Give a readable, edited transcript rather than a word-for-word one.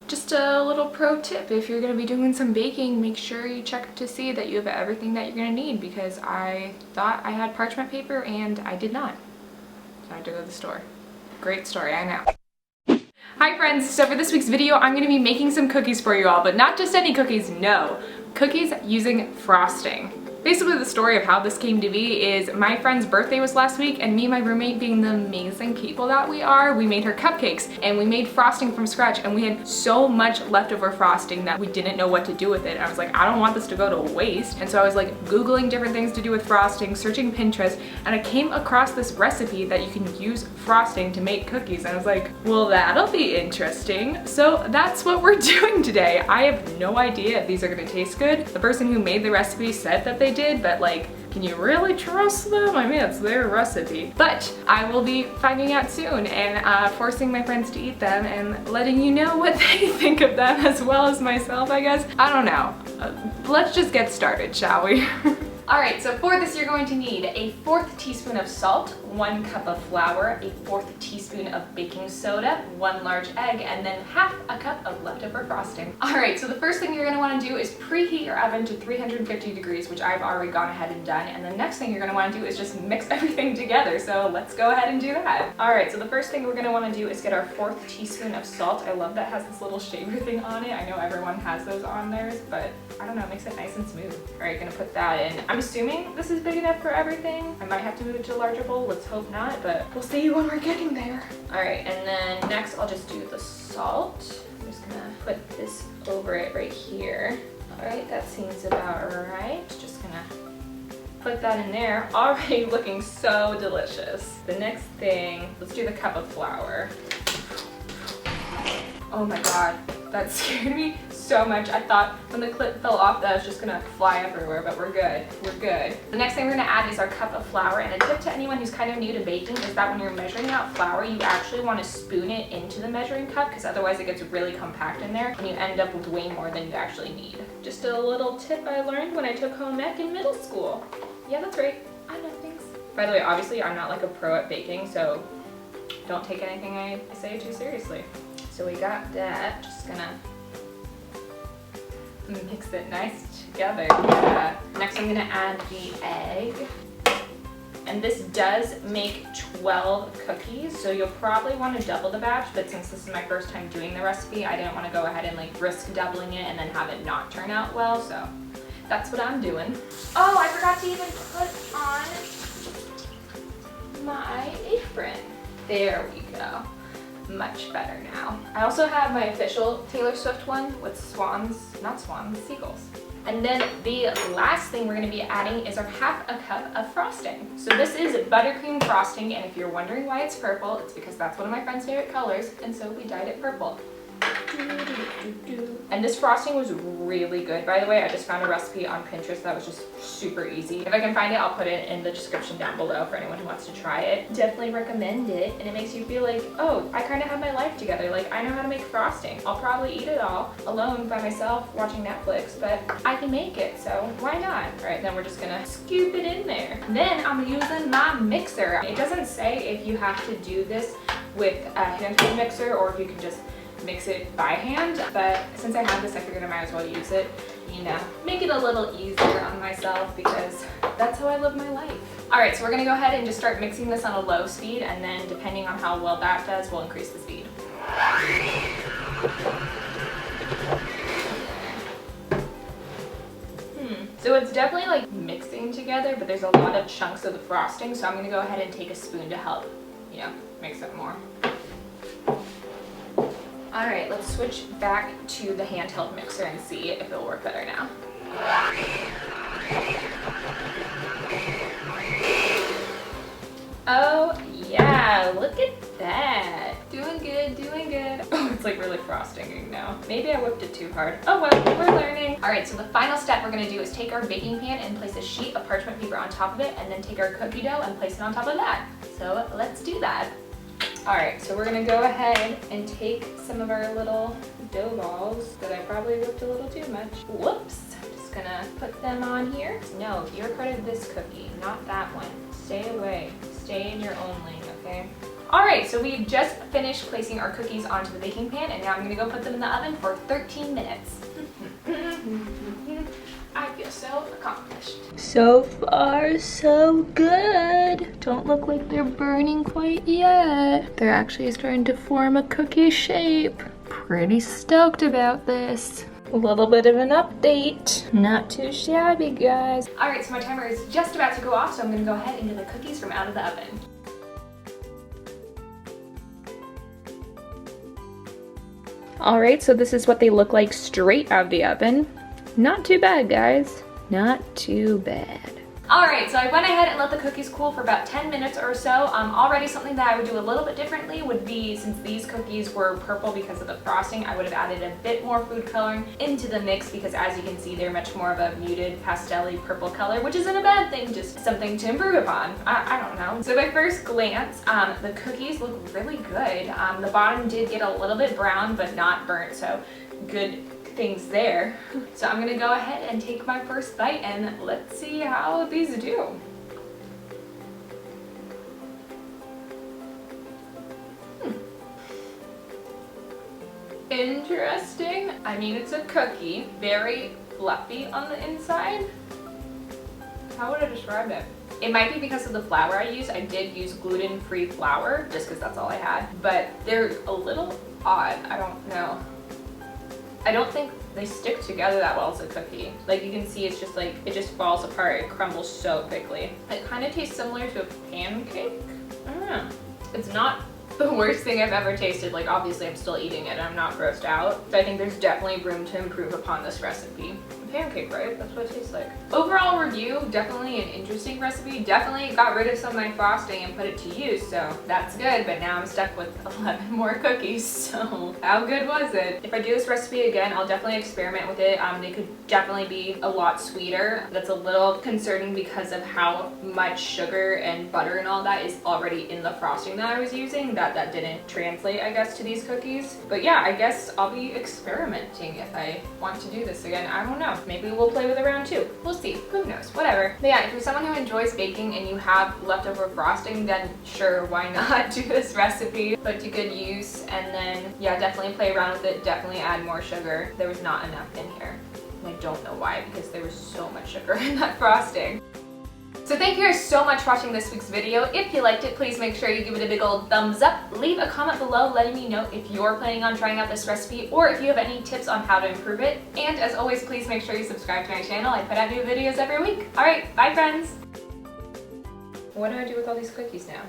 Just a little pro tip, if you're going to be doing some baking, make sure you check to see that you have everything that you're going to need, because I thought I had parchment paper and I did not. So I had to go to the store. Great story, I know. Hi friends, so for this week's video I'm going to be making some cookies for you all, but not just any cookies, no. Cookies using frosting. Basically the story of how this came to be is my friend's birthday was last week, and me and my roommate, being the amazing people that we are, we made her cupcakes and we made frosting from scratch, and we had so much leftover frosting that we didn't know what to do with it. I was like, I don't want this to go to waste. And so I was like Googling different things to do with frosting, searching Pinterest, and I came across this recipe that you can use frosting to make cookies. And I was like, well, that'll be interesting. So that's what we're doing today. I have no idea if these are gonna taste good. The person who made the recipe said that they did, but like, can you really trust them? I mean, it's their recipe. But I will be finding out soon and forcing my friends to eat them and letting you know what they think of them, as well as myself, I guess. I don't know. Let's just get started, shall we? Alright, so for this you're going to need a 1/4 teaspoon of salt, 1 cup of flour, a 1/4 teaspoon of baking soda, 1 large egg, and then 1/2 cup of leftover frosting. Alright, so the first thing you're going to want to do is preheat your oven to 350 degrees, which I've already gone ahead and done, and the next thing you're going to want to do is just mix everything together, so let's go ahead and do that. Alright, so the first thing we're going to want to do is get our 1/4 teaspoon of salt. I love that it has this little shaver thing on it. I know everyone has those on theirs, but I don't know, it makes it nice and smooth. Alright, gonna put that in. I'm assuming this is big enough for everything. I might have to move it to a larger bowl, let's hope not, but we'll see when we're getting there. Alright, and then next I'll just do the salt. I'm just gonna put this over it right here. Alright, that seems about right. Just gonna put that in there. Already looking so delicious. The next thing, let's do the cup of flour. Oh my god, that scared me so much. I thought when the clip fell off that I was just gonna fly everywhere, but we're good. We're good. The next thing we're gonna add is our cup of flour, and a tip to anyone who's kind of new to baking is that when you're measuring out flour, you actually want to spoon it into the measuring cup, because otherwise it gets really compact in there and you end up with way more than you actually need. Just a little tip I learned when I took home ec in middle school. Yeah, that's right. I know things. By the way, obviously I'm not like a pro at baking, so don't take anything I say too seriously. So we got that. Just gonna mix it nice together. Yeah. Next I'm gonna add the egg. And this does make 12 cookies, so you'll probably want to double the batch, but since this is my first time doing the recipe, I didn't want to go ahead and like risk doubling it and then have it not turn out well, so that's what I'm doing. Oh, I forgot to even put on my apron. There we go. Much better now. I also have my official Taylor Swift one with swans, not swans, seagulls. And then the last thing we're going to be adding is our 1/2 cup of frosting. So this is buttercream frosting, and if you're wondering why it's purple, it's because that's one of my friend's favorite colors, and so we dyed it purple. And this frosting was really good. By the way, I just found a recipe on Pinterest that was just super easy. If I can find it, I'll put it in the description down below for anyone who wants to try it. Definitely recommend it, and it makes you feel like, oh, I kind of have my life together. Like, I know how to make frosting. I'll probably eat it all alone by myself watching Netflix, but I can make it, so why not? All right, then we're just gonna scoop it in there. Then I'm using my mixer. It doesn't say if you have to do this with a handheld mixer or if you can just mix it by hand, but since I have this, I figured I might as well use it, you know, make it a little easier on myself, because that's how I live my life. Alright, so we're gonna go ahead and just start mixing this on a low speed, and then depending on how well that does, we'll increase the speed. So it's definitely like mixing together, but there's a lot of chunks of the frosting, so I'm gonna go ahead and take a spoon to help, you know, mix it more. Alright, let's switch back to the handheld mixer and see if it'll work better now. Oh yeah, look at that. Doing good, doing good. Oh, it's like really frosting now. Maybe I whipped it too hard. Oh well, we're learning. Alright, so the final step we're gonna do is take our baking pan and place a sheet of parchment paper on top of it, and then take our cookie dough and place it on top of that. So let's do that. Alright, so we're going to go ahead and take some of our little dough balls that I probably whipped a little too much. Whoops! I'm just going to put them on here. No, you're part of this cookie, not that one. Stay away. Stay in your own lane, okay? Alright, so we've just finished placing our cookies onto the baking pan, and now I'm going to go put them in the oven for 13 minutes. I feel so accomplished. So far, so good. Don't look like they're burning quite yet. They're actually starting to form a cookie shape. Pretty stoked about this. A little bit of an update. Not too shabby, guys. Alright, so my timer is just about to go off, so I'm going to go ahead and get the cookies from out of the oven. Alright, so this is what they look like straight out of the oven. Not too bad, guys. Not too bad. Alright, so I went ahead and let the cookies cool for about 10 minutes or so. Already something that I would do a little bit differently would be, since these cookies were purple because of the frosting, I would have added a bit more food coloring into the mix because as you can see, they're much more of a muted pastel-y purple color, which isn't a bad thing, just something to improve upon. I don't know. So by first glance, the cookies look really good. The bottom did get a little bit brown, but not burnt, so good things there. So I'm gonna go ahead and take my first bite and let's see how these do. Interesting. I mean, it's a cookie, very fluffy on the inside. How would I describe it? It might be because of the flour I use. I did use gluten-free flour just because that's all I had, but they're a little odd. I don't know. I don't think they stick together that well as a cookie. Like you can see, it's just like, it just falls apart. It crumbles so quickly. It kind of tastes similar to a pancake. I don't know. It's not the worst thing I've ever tasted. Like obviously I'm still eating it and I'm not grossed out. So I think there's definitely room to improve upon this recipe. Pancake, right? That's what it tastes like. Overall review, definitely an interesting recipe. Definitely got rid of some of my frosting and put it to use, so that's good, but now I'm stuck with 11 more cookies, so how good was it? If I do this recipe again, I'll definitely experiment with it. They could definitely be a lot sweeter. That's a little concerning because of how much sugar and butter and all that is already in the frosting that I was using, that didn't translate, I guess, to these cookies. But yeah, I guess I'll be experimenting if I want to do this again. I don't know. Maybe we'll play with it round 2. We'll see. Who knows? Whatever. But yeah, if you're someone who enjoys baking and you have leftover frosting, then sure, why not do this recipe? Put to good use, and then yeah, definitely play around with it. Definitely add more sugar. There was not enough in here. And I don't know why, because there was so much sugar in that frosting. So thank you guys so much for watching this week's video. If you liked it, please make sure you give it a big old thumbs up. Leave a comment below letting me know if you're planning on trying out this recipe or if you have any tips on how to improve it. And as always, please make sure you subscribe to my channel. I put out new videos every week. Alright, bye friends! What do I do with all these cookies now?